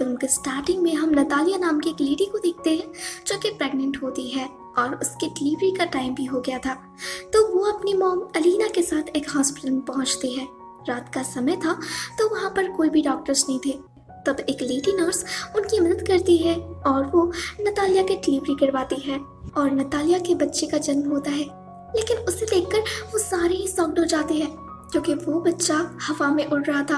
Film के starting में हम नतालिया नाम की एक लेडी को देखते हैं जो कि प्रेग्नेंट होती है और उसके डिलीवरी का टाइम भी हो गया था। तो वो अपनी मॉम अलीना के साथ एक हॉस्पिटल में पहुंचती है। रात का समय था तो वहाँ पर कोई भी डॉक्टर्स नहीं थे। तब एक लेडी नर्स उनकी मदद करती है और वो नतालिया की डिलीवरी करवाती है और नतालिया के बच्चे का जन्म होता है। लेकिन उसे देखकर वो सारे ही शॉक्ड हो जाते हैं क्योंकि वो बच्चा हवा में उड़ रहा था,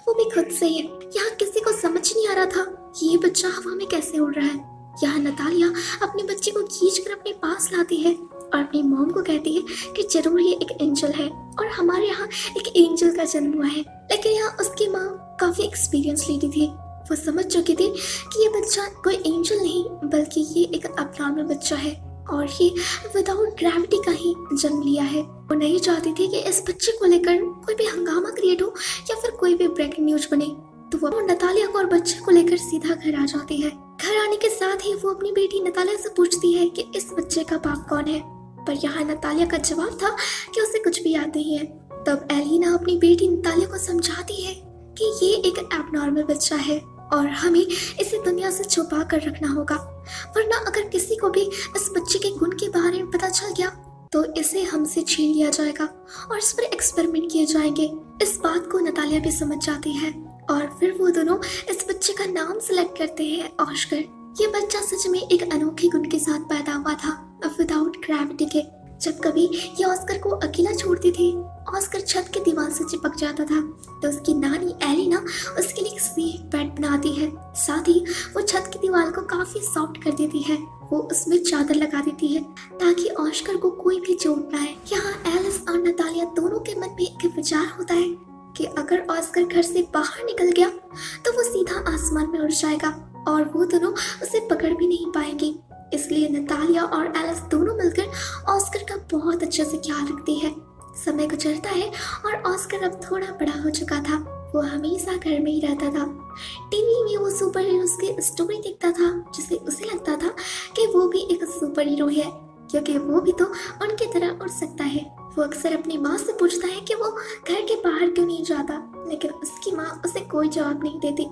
वो भी खुद से ही। यहाँ किसी को समझ नहीं आ रहा था कि ये बच्चा हवा में कैसे उड़ रहा है। यहाँ नतालिया अपने बच्चे को खींचकर अपने पास लाती है और अपनी मॉम को कहती है कि जरूर ये एक एंजल है और हमारे यहाँ एक एंजल का जन्म हुआ है। लेकिन यहाँ उसकी माँ काफी एक्सपीरियंस लेडी थी। वो समझ चुकी थी कि ये बच्चा कोई एंजल नहीं बल्कि ये एक अबनॉर्मल बच्चा है और ये विदाउट ग्रेविटी का ही जन्म लिया है। वो नहीं चाहती थी कि इस बच्चे को लेकर कोई भी हंगामा क्रिएट हो या फिर कोई भी ब्रेकिंग न्यूज बने। तो वो नतालिया को और बच्चे को लेकर सीधा घर आ जाती है। घर आने के साथ ही वो अपनी बेटी नतालिया से पूछती है कि इस बच्चे का बाप कौन है। पर यहाँ नतालिया का जवाब था कि उसे कुछ भी याद नहीं है। तब एलिना अपनी बेटी नतालिया को समझाती है कि ये एक एबनॉर्मल बच्चा है और हमें इसे दुनिया से छुपा कर रखना होगा, वरना अगर किसी को भी इस बच्चे के गुण के बारे में पता चल गया तो इसे हमसे छीन लिया जाएगा और इस पर एक्सपेरिमेंट किए जाएंगे। इस बात को नतालिया भी समझ जाती है और फिर वो दोनों इस बच्चे का नाम सिलेक्ट करते हैं ऑस्कर। ये बच्चा सच में एक अनोखे गुण के साथ पैदा हुआ था, विदाउट ग्रेविटी के। जब कभी ये ऑस्कर को अकेला छोड़ती थी, ऑस्कर छत की दीवार से चिपक जाता था, तो उसकी नानी एलिना उसके लिए एक सेफ बेड बनाती है। साथ ही वो छत की दीवार को काफी सॉफ्ट कर देती है। वो उसमें चादर लगा देती है ताकि ऑस्कर को कोई भी चोट ना आए। यहाँ एलिस और नतालिया दोनों के मन में एक विचार होता है कि अगर ऑस्कर घर से बाहर निकल गया तो वो सीधा आसमान में उड़ जाएगा और वो दोनों उसे पकड़ भी नहीं पाएंगी। इसलिए नतालिया और एलिस दोनों मिलकर ऑस्कर का बहुत अच्छे से ख्याल रखती है। समय गुजरता है और ऑस्कर अब थोड़ा बड़ा हो चुका था। वो हमेशा घर में ही रहता था। टीवी में वो सुपर हीरोज की स्टोरी देखता था जिससे उसे लगता था कि वो भी एक सुपर हीरो है क्योंकि वो भी तो उनकी तरह उड़ सकता है। वो अक्सर अपनी माँ से पूछता है कि वो घर के बाहर क्यों नहीं जाता, लेकिन उसकी माँ उसे कोई जवाब नहीं देती।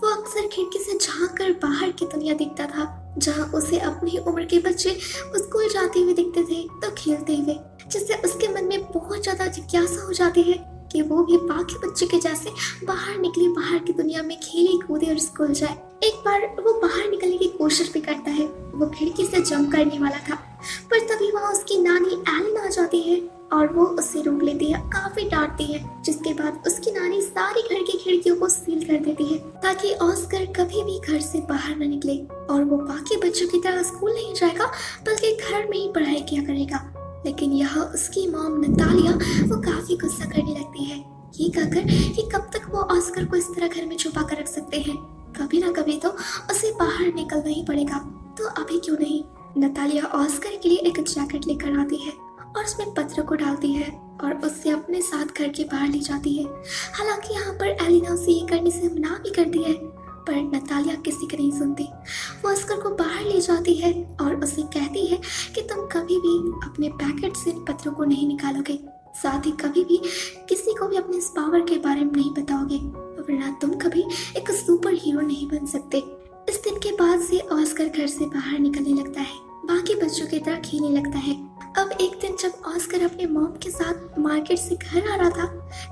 वो अक्सर खिड़की से झांक कर बाहर की दुनिया देखता था जहाँ उसे अपनी उम्र के बच्चे स्कूल जाते हुए दिखते थे तो खेलते हुए, जिससे उसके मन में बहुत ज्यादा जिज्ञासा हो जाती है कि वो भी बाकी बच्चे के जैसे बाहर निकले, बाहर की दुनिया में खेले कूदे और स्कूल जाए। एक बार वो बाहर निकलने की कोशिश भी करता है। वो खिड़की से जंप करने वाला था पर तभी वहाँ उसकी नानी एलिना आ जाती है और वो उसे रोक लेती है, काफी डांटती है। जिसके बाद उसकी नानी सारी घर की खिड़कियों को सील कर देती है ताकि ऑस्कर कभी भी घर से बाहर न निकले और वो बाकी बच्चों की तरह स्कूल नहीं जाएगा बल्कि घर में ही पढ़ाई किया करेगा। लेकिन यहाँ उसकी मॉम नतालिया वो काफी गुस्सा करने लगती है, ये कहकर कि कब तक वो ऑस्कर को इस तरह घर में छुपा कर रख सकते हैं, कभी ना कभी तो उसे बाहर निकलना ही पड़ेगा। तो अभी क्यों नहीं। नतालिया ऑस्कर के लिए एक जैकेट लेकर आती है और उसमें पत्थर को डालती है और उससे अपने साथ घर के बाहर ले जाती है। हालांकि यहाँ पर एलिना उसे ये करने से मना भी करती है पर नतालिया किसी की नहीं सुनती। वो ऑस्कर को बाहर ले जाती है और उसे कहती है कि तुम कभी भी अपने पैकेट से इन पत्थरों को नहीं निकालोगे, साथ ही कभी भी किसी को भी अपने इस पावर के बारे में नहीं बताओगे, वरना तुम कभी एक सुपर हीरो नहीं बन सकते। इस दिन के बाद से ऑस्कर घर से बाहर निकलने लगता है, बाकी बच्चों की तरह खेलने लगता है। अब एक दिन जब ऑस्कर अपने मॉम के साथ मार्केट से घर आ रहा था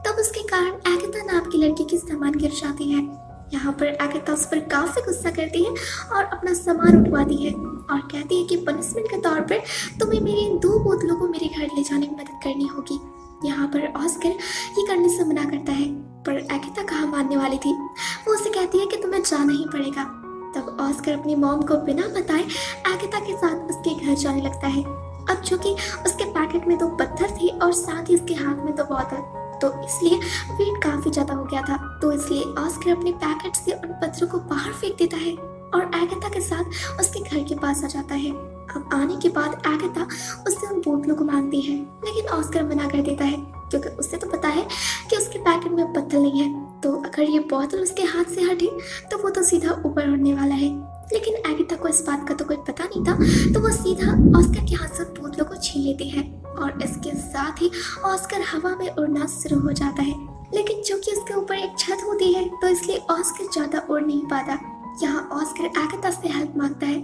तब उसके कारण एगाथा नाम की लड़की की सामान गिर जाती है। यहाँ पर एगाथा उस पर काफी गुस्सा करती है और अपना सामान उठवाती है और कहती है कि पनिशमेंट के तौर पर तुम्हें मेरे इन 2 बोतलों को मेरे घर ले जाने में मदद करनी होगी। यहाँ पर ऑस्कर ये करने से मना करता है पर एगाथा कहाँ मानने वाली थी। वो उसे कहती है कि तुम्हें जाना ही पड़ेगा। तब ऑस्कर अपनी मॉम को बिना बताए एगाथा के साथ उसके घर जाने लगता है। अब चूंकि उसके पैकेट में 2 पत्थर थे और साथ ही उसके हाथ में 2 बोतल, तो इसलिए वेट काफी ज्यादा हो गया था। तो इसलिए ऑस्कर अपने पैकेट से उन पत्थरों को बाहर फेंक देता है और एगाथा के साथ उसके घर के पास आ जाता है। अब आने के बाद एगाथा उससे उन बोतलों को मांगती है लेकिन ऑस्कर मना कर देता है क्योंकि उसे तो पता है कि उसके पैकेट में पत्थर नहीं है, तो अगर ये बोतल उसके हाथ से हटे तो वो तो सीधा ऊपर उड़ने वाला है। लेकिन एगाथा को इस बात का तो कोई पता नहीं था, तो वो सीधा ऑस्कर के हाथ से बोतलों को छीन लेती है और इसके साथ ही ऑस्कर हवा में उड़ना शुरू हो जाता है। लेकिन चूंकि उसके ऊपर एक छत होती है तो इसलिए ऑस्कर ज्यादा उड़ नहीं पाता। यहाँ ऑस्कर एगाथा से हेल्प मांगता है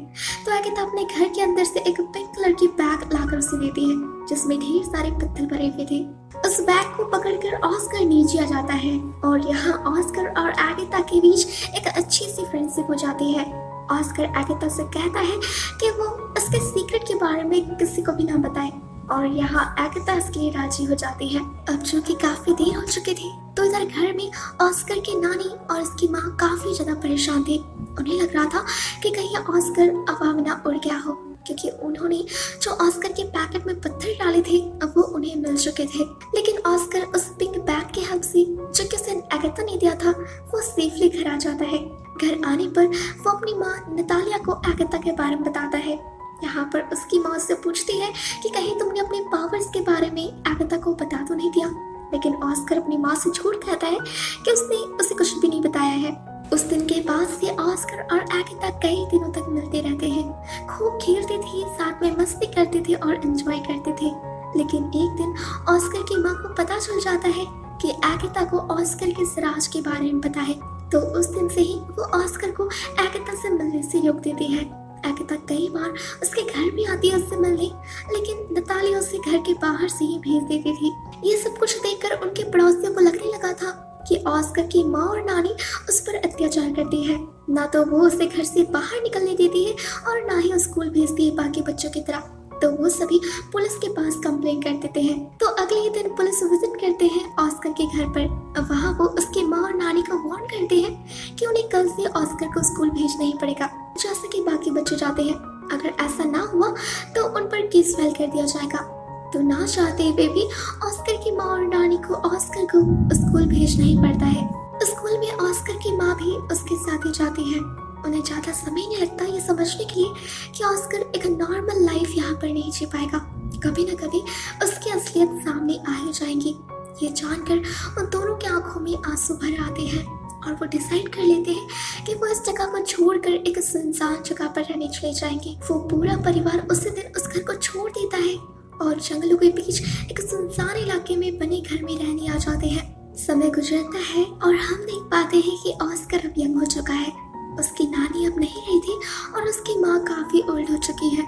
तो एगाथा अपने घर के अंदर से एक पिंक कलर की बैग लाकर उसे देती है जिसमें ढेर सारे पत्थर भरे हुए थे। उस बैग को पकड़कर ऑस्कर नीचे आ जाता है और यहाँ ऑस्कर और एगाथा के बीच एक अच्छी सी फ्रेंडशिप हो जाती है। ऑस्कर एगाथा से कहता है कि वो उसके सीक्रेट के बारे में किसी को भी ना बताए और यहाँ एगाथा इसके लिए राजी हो जाती है। अब जो कि काफी देर हो चुकी थी तो इधर घर में ऑस्कर की नानी और उसकी माँ काफी ज्यादा परेशान थे। उन्हें लग रहा था कि कहीं ऑस्कर हवा में ना उड़ गया हो क्योंकि उन्होंने जो ऑस्कर के पैकेट में पत्थर डाले थे अब वो उन्हें मिल चुके थे। लेकिन ऑस्कर उस पिंक बैग की हेल्प से जो कि उसे एगाथा ने दिया था वो सेफली घर आ जाता है। घर आने पर वो अपनी माँ नतालिया को एगाथा के बारे में बताता है। यहाँ पर उसकी माँ उससे पूछती है कि कहीं तुमने अपने पावर्स के बारे में एगाथा को बता तो नहीं दिया, लेकिन ऑस्कर अपनी माँ से झूठ कहता है कि उसने उसे कुछ भी नहीं बताया है। उस दिन के बाद से ऑस्कर और एगाथा कई दिनों तक मिलते रहते हैं, खूब खेलते थे, साथ में मस्ती करते थे और एंजॉय करते थे। लेकिन एक दिन ऑस्कर की माँ को पता चल जाता है कि एगाथा को ऑस्कर के राज के बारे में पता है, तो उस दिन से ही वो ऑस्कर को एगाथा से मिलने से रोक देती है। एगाथा कई बार उसके घर भी आती है उससे मिलने, लेकिन नतालिया उसे घर के बाहर से ही भेज देती थी। ये सब कुछ देखकर उनके पड़ोसियों को लगने लगा था कि ऑस्कर की माँ और नानी उस पर अत्याचार करती है। ना तो वो उसे घर से बाहर निकलने देती है और ना ही स्कूल भेजती है बाकी बच्चों की तरह। तो वो सभी पुलिस के पास कंप्लेन कर देते हैं। तो अगले ही दिन पुलिस विजिट करते हैं ऑस्कर के घर पर। वहाँ वो उसकी माँ और नानी को वार्न करते हैं कि उन्हें कल से ऑस्कर को स्कूल भेजना ही पड़ेगा जैसे कि बाकी बच्चे जाते हैं। अगर ऐसा ना हुआ तो उन पर केस फाइल कर दिया जाएगा। तो ना चाहते हुए भी ऑस्कर की माँ और नानी को ऑस्कर को स्कूल भेजना ही पड़ता है। स्कूल में ऑस्कर की माँ भी उसके साथ ही जाती है। उन्हें ज्यादा समय नहीं लगता ये समझने के लिए कि ऑस्कर एक नॉर्मल लाइफ यहाँ पर नहीं जी पाएगा। कभी न कभी उसकी असलियत सामने आ ही जाएंगी। ये जानकर उन दोनों की आंखों में आंसू भर आते हैं और वो डिसाइड कर लेते हैं कि वो इस जगह को छोड़कर एक सुनसान जगह पर रहने चले जाएंगे। वो पूरा परिवार उसी दिन उस घर को छोड़ देता है और जंगलों के बीच एक सुनसान इलाके में बने घर में रहने आ जाते हैं। समय गुजरता है और हम देख पाते हैं कि ऑस्कर अब यंग हो चुका है। उसकी नानी अब नहीं रही थी और उसकी माँ काफी ओल्ड हो चुकी है।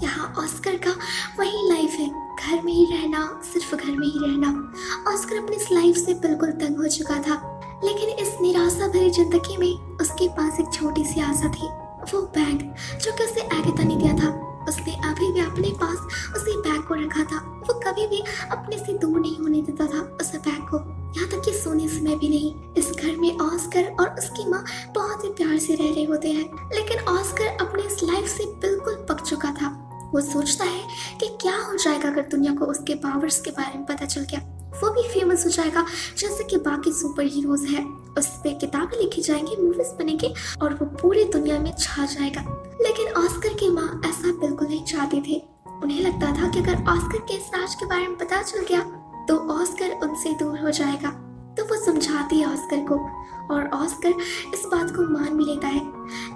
यहाँ ऑस्कर का वही लाइफ है, घर में ही रहना, सिर्फ घर में ही रहना। ऑस्कर अपनी इस लाइफ से बिल्कुल तंग हो चुका था, लेकिन इस निराशा भरी जिंदगी में उसके पास एक छोटी सी आशा थी, वो बैग जो कि उसे एगाथा ने दिया था। उसने अभी भी अपने पास उसी बैग को रखा था। वो कभी भी अपने से दूर नहीं होने देता था उस बैग को, यहाँ तक कि सोने समय भी नहीं। इस घर में ऑस्कर और उसकी माँ बहुत ही प्यार से रह रहे होते हैं, लेकिन ऑस्कर अपने इस लाइफ से बिल्कुल पक चुका था। वो सोचता है कि क्या हो जाएगा अगर दुनिया को उसके पावर्स के बारे में पता चल गया। वो भी फेमस हो जाएगा जैसे कि बाकी सुपर हीरोज हैं। उस पे किताबें लिखी जाएंगी, मूवीज बनेंगे और वो पूरी दुनिया में छा जाएगा। लेकिन ऑस्कर की माँ ऐसा बिल्कुल नहीं चाहती थी। उन्हें लगता था कि अगर ऑस्कर के इस राज के बारे में पता चल गया तो ऑस्कर उनसे दूर हो जाएगा। तो वो समझाती है ऑस्कर को और ऑस्कर इस बात को मान भी लेता है।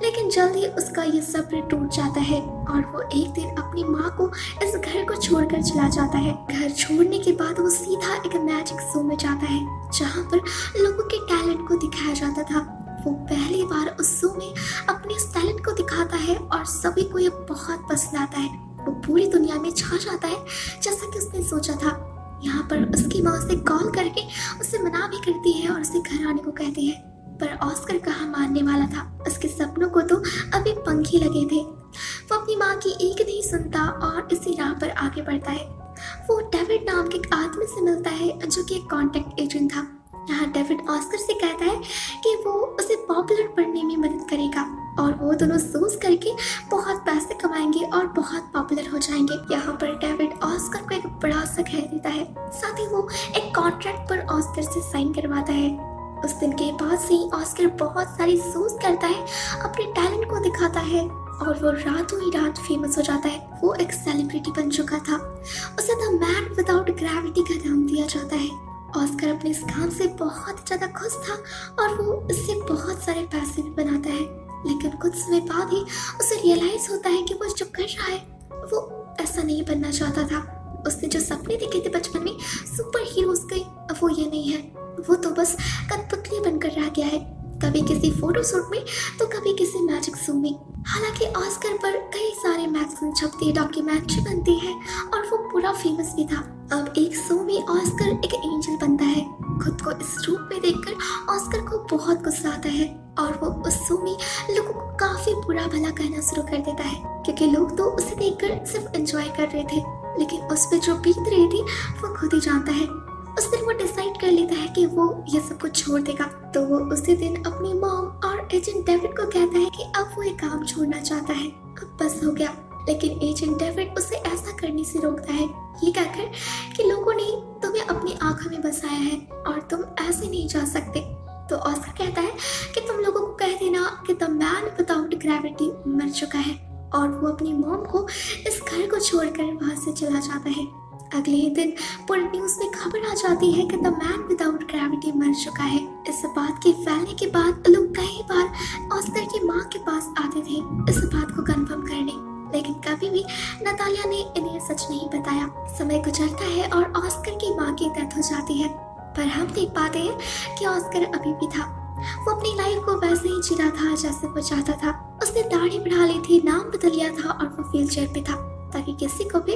लेकिन जल्दी उसका ये सब्र टूट जाता है और वो एक दिन अपनी माँ को इस घर को छोड़कर चला जाता है। घर छोड़ने के बाद वो सीधा एक मैजिक शो में जाता है जहाँ पर लोगों के टैलेंट को दिखाया जाता था। वो पहली बार उस शो में अपने इस टैलेंट को दिखाता है और सभी को ये बहुत पसंद आता है। वो पूरी दुनिया में छा जाता है जैसा कि उसने सोचा था। यहाँ पर उसकी माँ उसे कॉल करके उसे मना भी करती है और उसे घर आने को कहती है, पर ऑस्कर कहाँ मानने वाला था। उसके सपनों को तो अभी पंख ही लगे थे। वो अपनी माँ की एक नहीं सुनता और इसी राह पर आगे बढ़ता है। वो डेविड नाम के एक आदमी से मिलता है जो कि एक कॉन्टेक्ट एजेंट था। यहाँ डेविड ऑस्कर से कहता है कि वो उसे पॉपुलर बनने में मदद करेगा और वो दोनों शोज करके बहुत पैसे कमाएंगे और बहुत पॉपुलर हो जाएंगे। यहाँ पर डेविड ऑस्कर को एक बड़ा सा घर देता है, साथ ही वो एक कॉन्ट्रैक्ट पर ऑस्कर से साइन करवाता है। उस दिन के बाद से ही ऑस्कर बहुत सारी शोज करता है, अपने टैलेंट को दिखाता है और वो रातों ही रात फेमस हो जाता है। वो एक सेलिब्रिटी बन चुका था। उसे द मैन विदाउट ग्रेविटी का नाम दिया जाता है। ऑस्कर अपने इस काम से बहुत ज्यादा खुश था और वो इससे बहुत सारे पैसे भी बनाता है। लेकिन कुछ समय बाद ही उसे रियलाइज होता है कि वो जो कर रहा है वो ऐसा नहीं बनना चाहता था। उसने जो सपने देखे थे बचपन में सुपर हीरोज के, अब वो ये नहीं है। वो तो बस कठपुतली बनकर रह गया है, कभी किसी फोटो शूट में तो कभी किसी सूमी। हालांकि ऑस्कर पर कई सारे मैगजीन छपती है, डॉक्यूमेंट्री बनती है और वो पूरा फेमस भी था। अब एक सूमी ऑस्कर एक एंजल बनता है। खुद को इस रूप में देखकर ऑस्कर को बहुत गुस्सा आता है और वो उस सूमी लोगों को काफी बुरा भला कहना शुरू कर देता है, क्योंकि लोग तो उसे देखकर सिर्फ एंजॉय कर रहे थे, लेकिन उस पर जो बीत रही थी वो खुद ही जानता है। उस दिन वो डिसाइड कर लेता है कि वो ये सब कुछ छोड़ देगा। तो वो उसी दिन अपनी मॉम और एजेंट डेविड को कहता है कि अब वो एक काम छोड़ना चाहता है, अब बस हो गया। लेकिन एजेंट डेविड उसे ऐसा करने से रोकता है, ये कहकर कि लोगों ने तुम्हें अपनी आंखों में बसाया है और तुम ऐसे नहीं जा सकते। तो ऑस्कर कहता है कि तुम लोगों को कह देना कि द मैन विदाउट ग्रेविटी मर चुका है, और वो अपनी मॉम को इस घर को छोड़कर वहां से चला जाता है। अगले ही दिन पूरे न्यूज में खबर आ जाती है कि द मैन विदाउट ग्रेविटी मर चुका है। इस बात के फैलने के बाद लोग कई बार ऑस्कर की माँ के पास आते थे इस बात को कंफर्म करने, लेकिन कभी भी नतालिया ने इन्हें सच नहीं बताया। समय गुजरता है और ऑस्कर की माँ की डेथ हो जाती है, पर हम देख पाते हैं कि ऑस्कर अभी भी था। वो अपनी लाइफ को वैसे ही जी रहा था जैसे वो चाहता था। उसने दाढ़ी बढ़ा ली थी, नाम बदल लिया था और वो व्हील चेयर पे था ताकि किसी को भी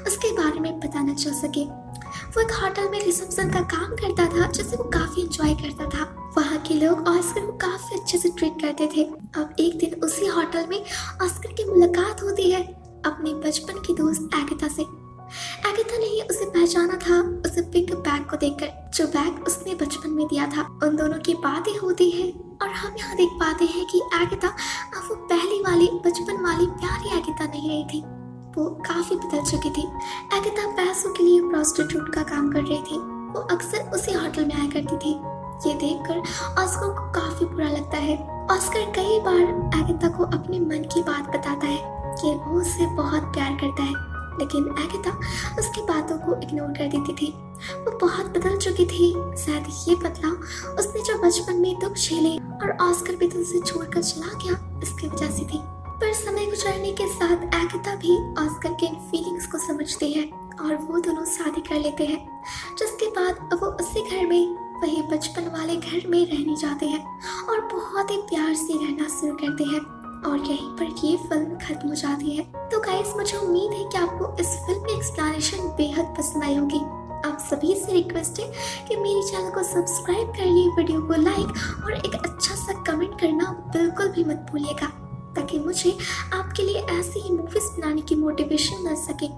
उसके बारे में पता न चल सके। वो एक होटल में रिसेप्शन का काम करता था जिसे वो काफी एंजॉय करता था। वहाँ के लोग ऑस्कर को काफी अच्छे से ट्रीट करते थे। अब एक दिन उसी होटल में ऑस्कर की मुलाकात होती है अपने बचपन की दोस्त एगाथा से। एगाथा ने उसे पहचाना था उसे पिंक बैग को देखकर, जो बैग उसने बचपन में दिया था। उन दोनों की बातें होती है और हम यहाँ देख पाते हैं कि एगाथा अब वो पहली वाली बचपन वाली प्यारी एगाथा नहीं रही थी, वो काफी बदल चुकी थी। एगाथा पैसों के लिए प्रोस्टिट्यूट का काम कर रही थी। वो अक्सर उसी होटल में आया करती थी। ये देखकर ऑस्कर को काफी बुरा लगता है। ऑस्कर कई बार एगाथा को अपने मन की बात बताता है कि वो उससे बहुत प्यार करता है, लेकिन एगाथा उसकी बातों को इग्नोर कर देती थी। वो बहुत बदल चुकी थी। शायद ये बदलाव उसने जो बचपन में दुख झेले और ऑस्कर भी उसे छोड़कर चला गया इसकी वजह से थी। पर समय गुजरने के साथ एगाथा भी ऑस्कर के इन फीलिंग्स को समझती है और वो दोनों शादी कर लेते हैं, जिसके बाद वो उसी घर में, वही बचपन वाले घर में रहने जाते हैं और बहुत ही प्यार से रहना शुरू करते हैं। और यहीं पर ये फिल्म खत्म हो जाती है। तो गाइस, मुझे उम्मीद है कि आपको इस फिल्म की एक्सप्लेनेशन बेहद पसंद आई होगी। आप सभी से रिक्वेस्ट है कि मेरे चैनल को सब्सक्राइब कर लिए, वीडियो को लाइक और एक अच्छा सा कमेंट करना बिल्कुल भी मत भूलिएगा, ताकि मुझे आपके लिए ऐसी ही मूवीज बनाने की मोटिवेशन मिल सके।